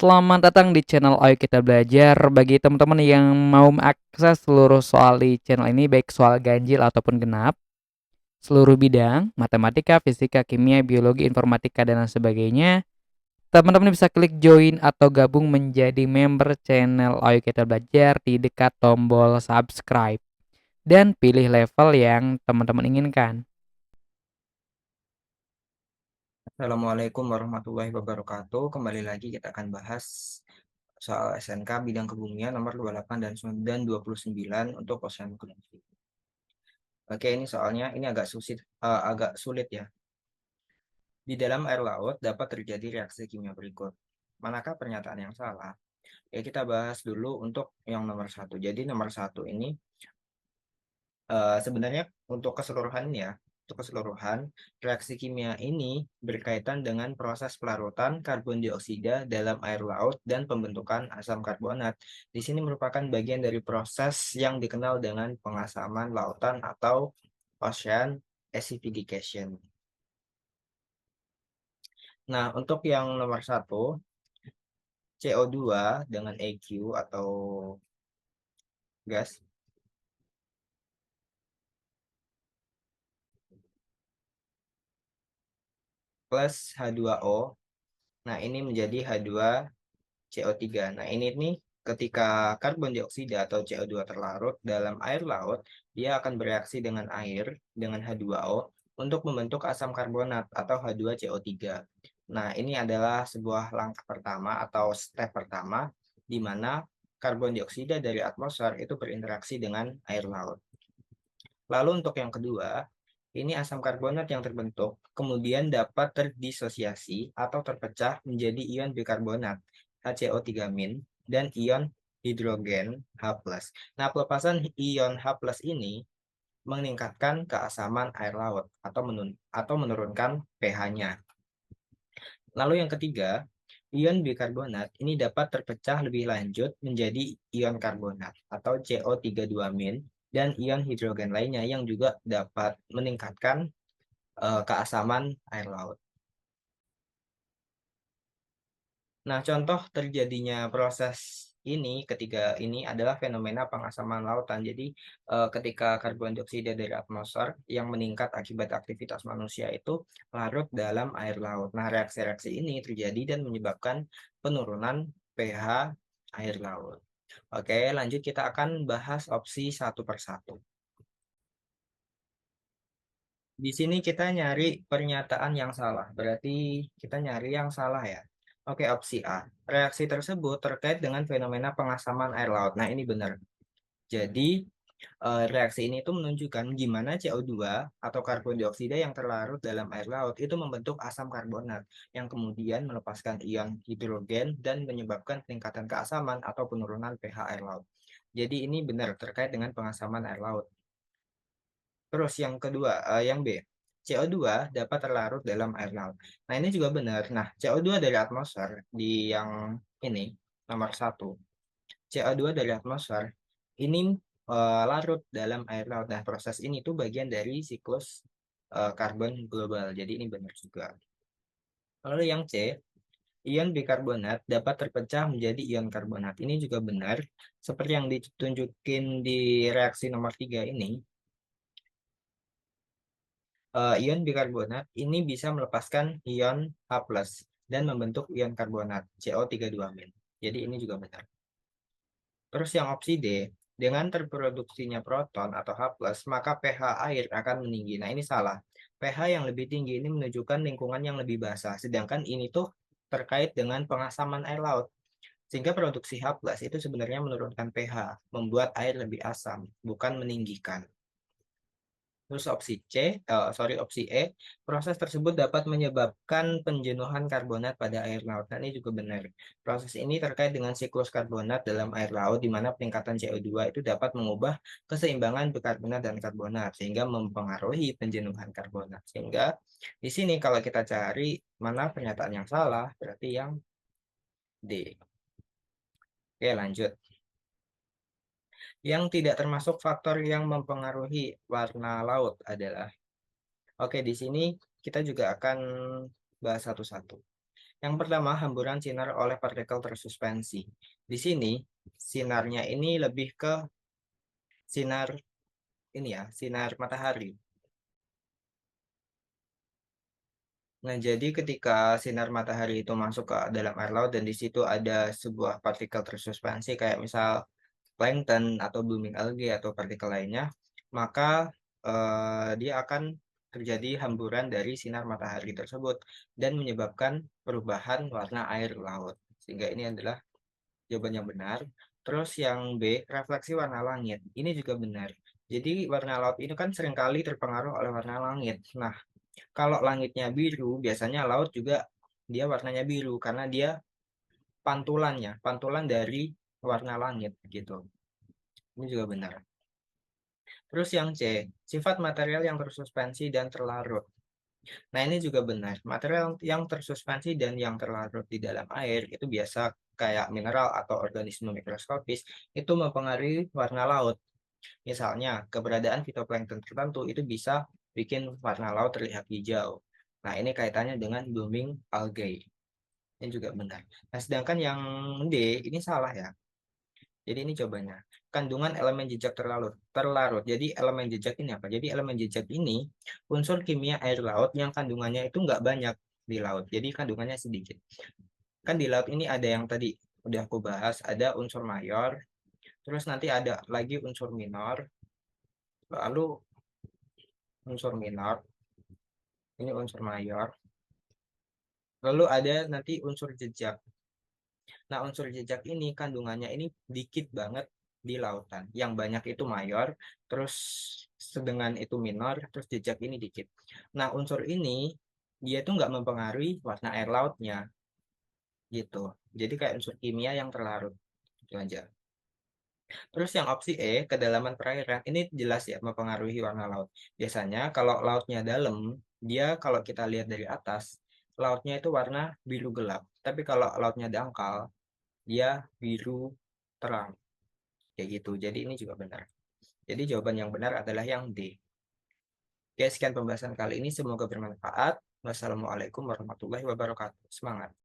Selamat datang di channel Ayo Kita Belajar. Bagi teman-teman yang mau mengakses seluruh soal di channel ini, baik soal ganjil ataupun genap, seluruh bidang, matematika, fisika, kimia, biologi, informatika, dan lain sebagainya, teman-teman bisa klik join atau gabung menjadi member channel Ayo Kita Belajar di dekat tombol subscribe. Dan pilih level yang teman-teman inginkan. Assalamualaikum warahmatullahi wabarakatuh. Kembali lagi kita akan bahas soal SNK bidang kebumian nomor 28 dan 29 untuk oceanografi. Oke, ini soalnya ini agak sulit ya. Di dalam air laut dapat terjadi reaksi kimia berikut. Manakah pernyataan yang salah? Ya, kita bahas dulu untuk yang nomor satu. Jadi nomor satu ini sebenarnya untuk keseluruhan, reaksi kimia ini berkaitan dengan proses pelarutan karbon dioksida dalam air laut dan pembentukan asam karbonat. Di sini merupakan bagian dari proses yang dikenal dengan pengasaman lautan atau ocean acidification. Nah, untuk yang nomor satu, CO2 dengan EQ atau gas plus H2O. Nah, ini menjadi CO3. Nah, ini nih ketika karbon dioksida atau CO2 terlarut dalam air laut, dia akan bereaksi dengan air dengan H2O untuk membentuk asam karbonat atau H2CO3. Nah, ini adalah sebuah langkah pertama atau step pertama di mana karbon dioksida dari atmosfer itu berinteraksi dengan air laut. Lalu untuk yang kedua, ini asam karbonat yang terbentuk kemudian dapat terdisosiasi atau terpecah menjadi ion bikarbonat HCO3- dan ion hidrogen H+. Nah, pelepasan ion H+ ini meningkatkan keasaman air laut atau menurunkan pH-nya. Lalu yang ketiga, ion bikarbonat ini dapat terpecah lebih lanjut menjadi ion karbonat atau CO32- dan ion hidrogen lainnya yang juga dapat meningkatkan keasaman air laut. Nah, contoh terjadinya proses ini ketiga ini adalah fenomena pengasaman lautan. Jadi, ketika karbon dioksida dari atmosfer yang meningkat akibat aktivitas manusia itu larut dalam air laut. Nah, reaksi-reaksi ini terjadi dan menyebabkan penurunan pH air laut. Oke, lanjut kita akan bahas opsi satu persatu. Di sini kita nyari pernyataan yang salah, berarti kita nyari yang salah ya. Oke, opsi A. Reaksi tersebut terkait dengan fenomena pengasaman air laut. Nah, ini benar. Jadi, reaksi ini tuh menunjukkan gimana CO2 atau karbon dioksida yang terlarut dalam air laut itu membentuk asam karbonat yang kemudian melepaskan ion hidrogen dan menyebabkan peningkatan keasaman atau penurunan pH air laut. Jadi ini benar terkait dengan pengasaman air laut. Terus yang kedua, yang B, CO2 dapat terlarut dalam air laut. Nah, ini juga benar. Nah, CO2 dari atmosfer di yang ini, nomor satu. CO2 dari atmosfer ini larut dalam air laut. Nah, proses ini tuh bagian dari siklus karbon global. Jadi ini benar juga. Lalu yang C, ion bikarbonat dapat terpecah menjadi ion karbonat. Ini juga benar. Seperti yang ditunjukin di reaksi nomor 3 ini, ion bikarbonat ini bisa melepaskan ion H+ dan membentuk ion karbonat CO32-. Jadi ini juga benar. Terus yang opsi D, dengan terproduksinya proton atau H+, maka pH air akan meninggi. Nah, ini salah. pH yang lebih tinggi ini menunjukkan lingkungan yang lebih basah, sedangkan ini tuh terkait dengan pengasaman air laut. Sehingga produksi H+ itu sebenarnya menurunkan pH, membuat air lebih asam, bukan meninggikan. Terus opsi E, proses tersebut dapat menyebabkan penjenuhan karbonat pada air laut. Nah, ini juga benar. Proses ini terkait dengan siklus karbonat dalam air laut, di mana peningkatan CO2 itu dapat mengubah keseimbangan bikarbonat dan karbonat, sehingga mempengaruhi penjenuhan karbonat. Sehingga di sini kalau kita cari mana pernyataan yang salah, berarti yang D. Oke, lanjut. Yang tidak termasuk faktor yang mempengaruhi warna laut adalah. Oke, di sini kita juga akan bahas satu-satu. Yang pertama, hamburan sinar oleh partikel tersuspensi. Di sini, sinarnya ini lebih ke sinar ini ya, sinar matahari. Nah, jadi ketika sinar matahari itu masuk ke dalam air laut dan di situ ada sebuah partikel tersuspensi kayak misal plankton atau blooming algae atau partikel lainnya, maka dia akan terjadi hamburan dari sinar matahari tersebut dan menyebabkan perubahan warna air laut. Sehingga ini adalah jawaban yang benar. Terus yang B, refleksi warna langit. Ini juga benar. Jadi warna laut ini kan seringkali terpengaruh oleh warna langit. Nah, kalau langitnya biru, biasanya laut juga dia warnanya biru karena dia pantulan dari warna langit gitu. Ini juga benar. Terus yang C, sifat material yang tersuspensi dan terlarut. Nah, ini juga benar. Material yang tersuspensi dan yang terlarut di dalam air itu biasa kayak mineral atau organisme mikroskopis itu mempengaruhi warna laut. Misalnya, keberadaan fitoplankton tertentu itu bisa bikin warna laut terlihat hijau. Nah, ini kaitannya dengan blooming algae. Ini juga benar. Nah, sedangkan yang D ini salah ya. Jadi ini jawabannya. Kandungan elemen jejak terlarut. Terlarut. Jadi elemen jejak ini apa? Jadi elemen jejak ini unsur kimia air laut yang kandungannya itu nggak banyak di laut. Jadi kandungannya sedikit. Kan di laut ini ada yang tadi udah aku bahas, ada unsur mayor, terus nanti ada lagi unsur minor, lalu unsur minor, ini unsur mayor, lalu ada nanti unsur jejak. Nah, unsur jejak ini kandungannya ini dikit banget di lautan. Yang banyak itu mayor, terus sedangkan itu minor, terus jejak ini dikit. Nah, unsur ini dia tuh nggak mempengaruhi warna air lautnya gitu. Jadi kayak unsur kimia yang terlarut. Itu aja. Terus yang opsi E, kedalaman perairan, ini jelas ya mempengaruhi warna laut. Biasanya kalau lautnya dalam, dia kalau kita lihat dari atas, lautnya itu warna biru gelap. Tapi kalau lautnya dangkal, dia biru terang. Kayak gitu. Jadi ini juga benar. Jadi jawaban yang benar adalah yang D. Oke, sekian pembahasan kali ini. Semoga bermanfaat. Wassalamualaikum warahmatullahi wabarakatuh. Semangat.